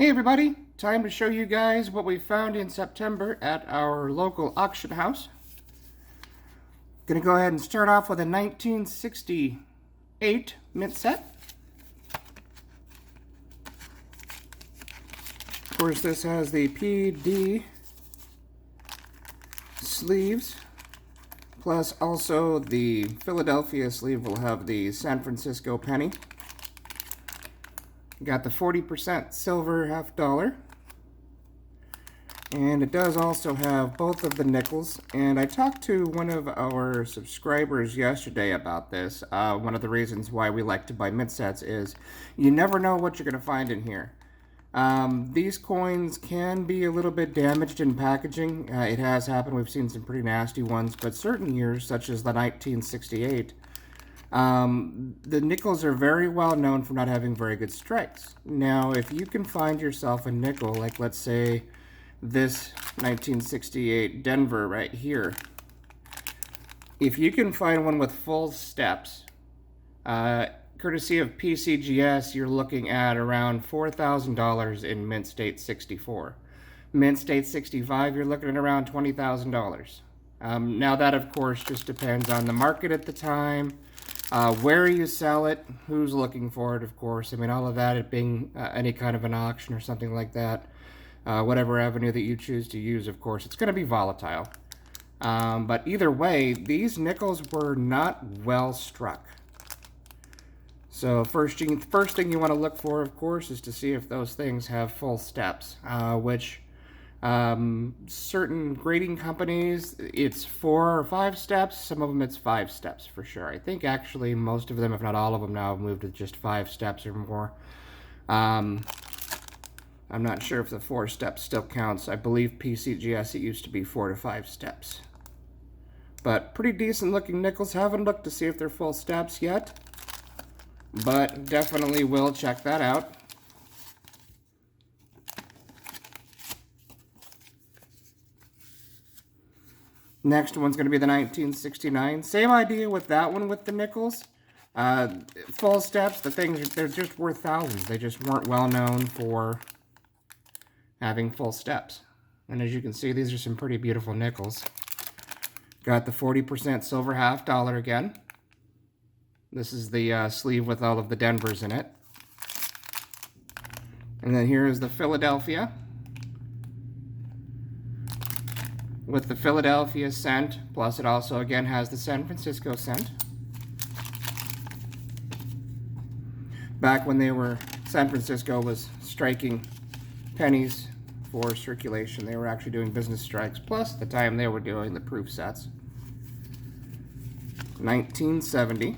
Hey everybody, time to show you guys what we found in September at our local auction house. Gonna go ahead and start off with a 1968 mint set. Of course, this has the PD sleeves, plus also the Philadelphia sleeve will have the San Francisco penny. Got the 40% silver $half, and it does also have both of the nickels. And I talked to one of our subscribers yesterday about this. One of the reasons why we like to buy mint sets is you never know what you're going to find in here. These coins can be a little bit damaged in packaging. It has happened. We've seen some pretty nasty ones, but certain years, such as the 1968, the nickels are very well known for not having very good strikes. Now, if you can find yourself a nickel, like let's say this 1968 Denver right here, if you can find one with full steps, courtesy of PCGS, you're looking at around $4,000 in Mint State 64. Mint State 65, you're looking at around $20,000. Now that, of course, just depends on the market at the time, where you sell it, who's looking for it, of course. I mean, all of that, it being any kind of an auction or something like that, whatever avenue that you choose to use, of course, it's going to be volatile. But either way, these nickels were not well struck. So first thing you want to look for, of course, is to see if those things have full steps, which certain grading companies, it's 4 or 5 steps. Some of them it's 5 steps for sure. I think actually most of them, if not all of them now, have moved to just 5 steps or more. I'm not sure if the 4 steps still counts. I believe PCGS, it used to be 4 to 5 steps. But pretty decent looking nickels. Haven't looked to see if they're full steps yet, but definitely will check that out. Next one's going to be the 1969. Same idea with that one with the nickels. Full steps, they're just worth thousands. They just weren't well known for having full steps. And as you can see, these are some pretty beautiful nickels. Got the 40% silver $half again. This is the sleeve with all of the Denvers in it. And then here is the Philadelphia, with the Philadelphia cent, plus it also again has the San Francisco cent. Back when San Francisco was striking pennies for circulation, they were actually doing business strikes, plus the time they were doing the proof sets. 1970.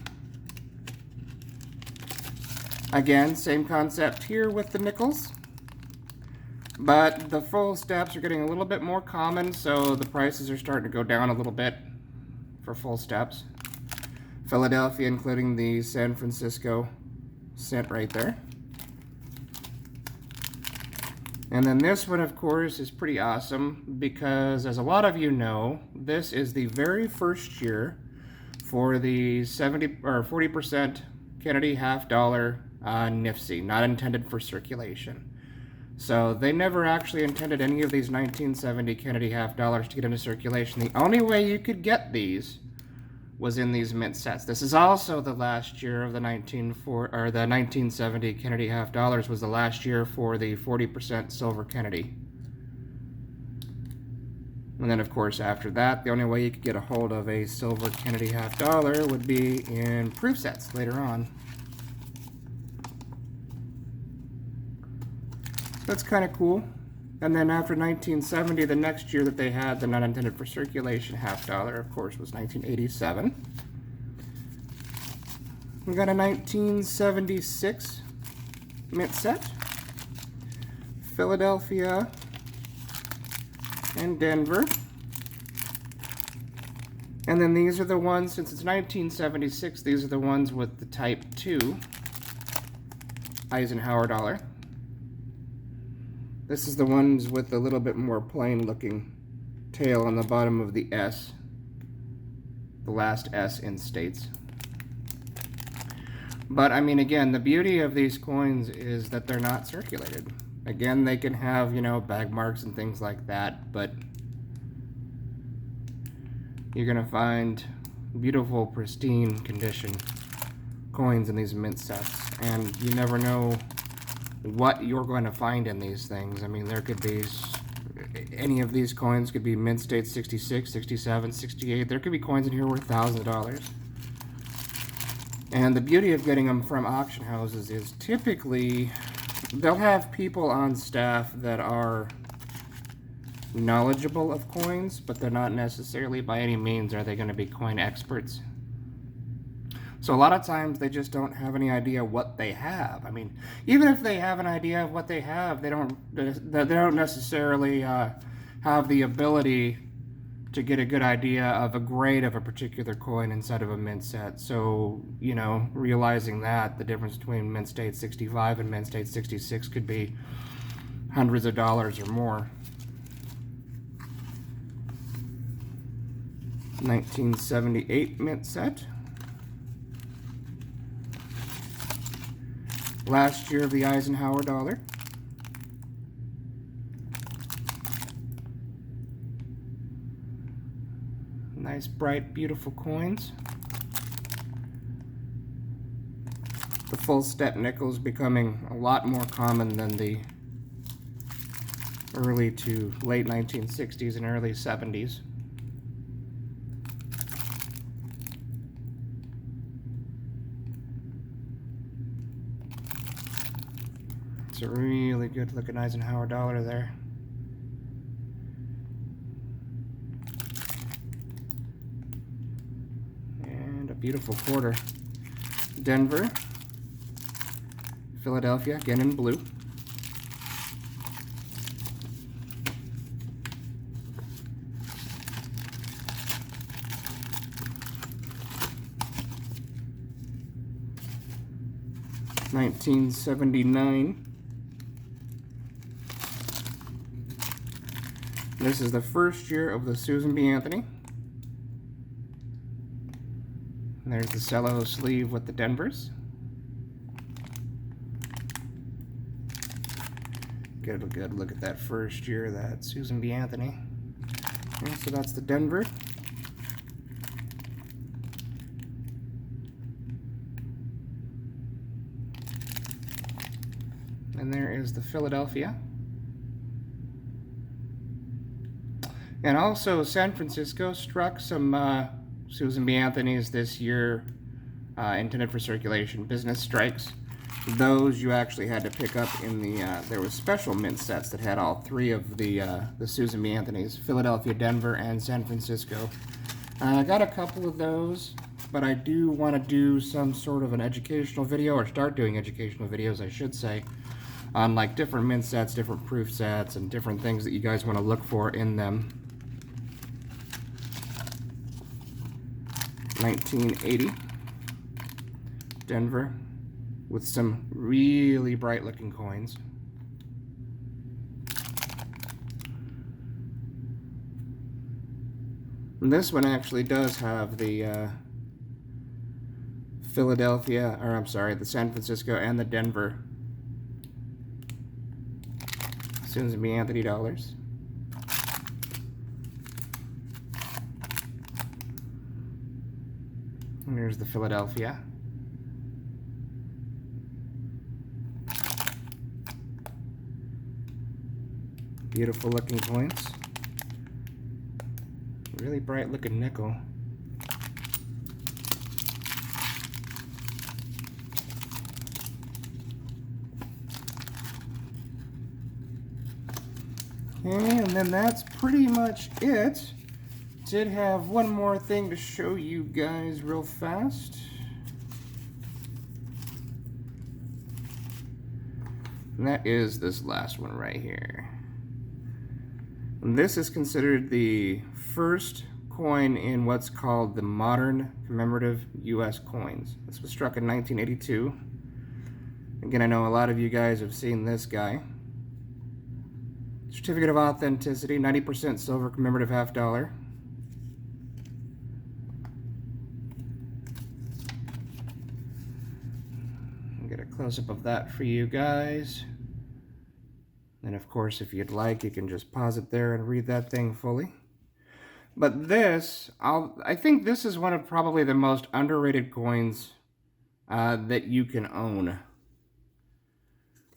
Again, same concept here with the nickels, but the full steps are getting a little bit more common, so the prices are starting to go down a little bit for full steps. Philadelphia, including the San Francisco cent right there. And then this one, of course, is pretty awesome because, as a lot of you know, this is the very first year for the 70 or 40% Kennedy $half NIFC, not intended for circulation. So they never actually intended any of these 1970 Kennedy $half to get into circulation. The only way you could get these was in these mint sets. This is also the last year of the 1970 Kennedy $half was the last year for the 40% silver Kennedy. And then, of course, after that, the only way you could get a hold of a silver Kennedy $half would be in proof sets later on. That's kind of cool. And then after 1970, the next year that they had the not intended for circulation $half, of course, was 1987. We got a 1976 mint set. Philadelphia and Denver. And then these are the ones, since it's 1976, these are the ones with the Type 2 Eisenhower dollar. This is the ones with a little bit more plain looking tail on the bottom of the S. The last S in states. But I mean, again, the beauty of these coins is that they're not circulated. Again, they can have, you know, bag marks and things like that, but you're gonna find beautiful, pristine condition coins in these mint sets, and you never know what you're going to find in these things. I mean, there could be any of these coins could be mint state 66, 67, 68. There could be coins in here worth thousands of dollars. And the beauty of getting them from auction houses is typically they'll have people on staff that are knowledgeable of coins, but they're not necessarily by any means are they going to be coin experts. So a lot of times they just don't have any idea what they have. I mean, even if they have an idea of what they have, they don't necessarily have the ability to get a good idea of a grade of a particular coin inside of a mint set. So, you know, realizing that the difference between mint state 65 and mint state 66 could be hundreds of dollars or more. 1978 mint set. Last year of the Eisenhower dollar. Nice, bright, beautiful coins. The full step nickel is becoming a lot more common than the early to late 1960s and early 70s. It's a really good looking Eisenhower dollar there. And a beautiful quarter. Denver, Philadelphia, again in blue. $1979. This is the first year of the Susan B. Anthony. And there's the cello sleeve with the Denvers. Get a good look at that first year, that Susan B. Anthony. And so that's the Denver. And there is the Philadelphia. And also San Francisco struck some Susan B. Anthony's this year, intended for circulation, business strikes. Those you actually had to pick up in the, there was special mint sets that had all three of the Susan B. Anthony's, Philadelphia, Denver, and San Francisco. I got a couple of those, but I do want to do some sort of an educational video, or start doing educational videos, I should say, on like different mint sets, different proof sets, and different things that you guys want to look for in them. 1980, Denver, with some really bright looking coins. And this one actually does have the Philadelphia, or I'm sorry, the San Francisco and the Denver Susan B. Anthony dollars. And here's the Philadelphia. Beautiful looking coins. Really bright looking nickel. Okay, and then that's pretty much it. Did have one more thing to show you guys real fast. And that is this last one right here. And this is considered the first coin in what's called the modern commemorative U.S. coins. This was struck in 1982. Again, I know a lot of you guys have seen this guy. Certificate of authenticity, 90% silver commemorative half dollar. I'll get a close-up of that for you guys. And of course, if you'd like, you can just pause it there and read that thing fully. But this, I think this is one of probably the most underrated coins that you can own.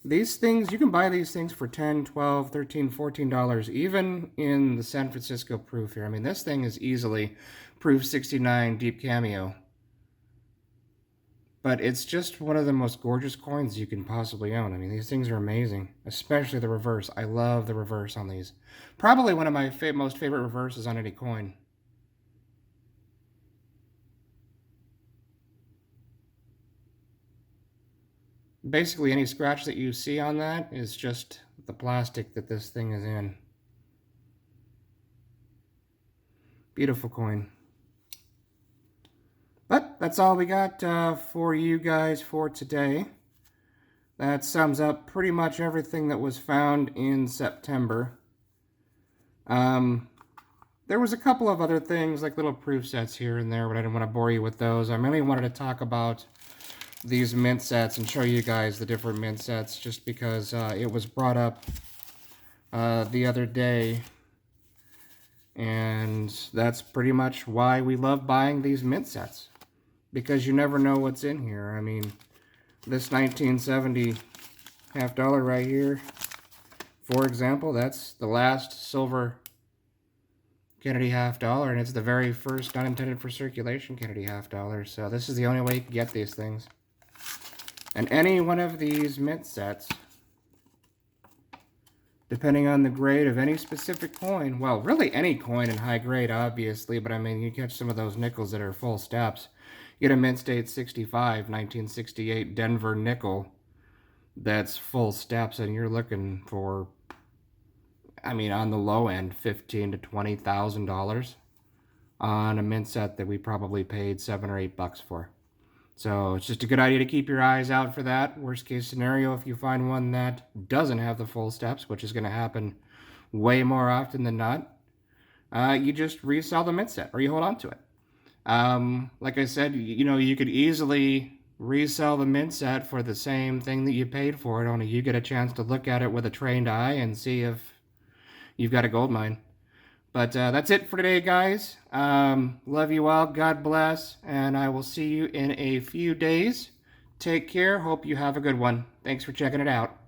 These things, you can buy these things for $10, $12, $13, $14, even in the San Francisco proof here. I mean, this thing is easily proof 69 deep cameo. But it's just one of the most gorgeous coins you can possibly own. I mean, these things are amazing, especially the reverse. I love the reverse on these. Probably one of my most favorite reverses on any coin. Basically, any scratch that you see on that is just the plastic that this thing is in. Beautiful coin. But that's all we got for you guys for today. That sums up pretty much everything that was found in September. There was a couple of other things, like little proof sets here and there, but I didn't want to bore you with those. I mainly wanted to talk about these mint sets and show you guys the different mint sets, just because it was brought up the other day. And that's pretty much why we love buying these mint sets, because you never know what's in here. I mean, this 1970 half dollar right here, for example, that's the last silver Kennedy half dollar, and it's the very first not intended for circulation Kennedy half dollar. So this is the only way you can get these things. And any one of these mint sets, depending on the grade of any specific coin, well, really any coin in high grade, obviously, but I mean, you catch some of those nickels that are full steps. You get a mint state 65, 1968 Denver nickel that's full steps, and you're looking for, I mean, on the low end, $15,000 to $20,000 on a mint set that we probably paid $7 or $8 for. So it's just a good idea to keep your eyes out for that. Worst case scenario, if you find one that doesn't have the full steps, which is going to happen way more often than not, you just resell the mint set, or you hold on to it. Like I said, you know, you could easily resell the mint set for the same thing that you paid for it, only you get a chance to look at it with a trained eye and see if you've got a gold mine. But that's it for today, guys. Love you all. God bless. And I will see you in a few days. Take care. Hope you have a good one. Thanks for checking it out.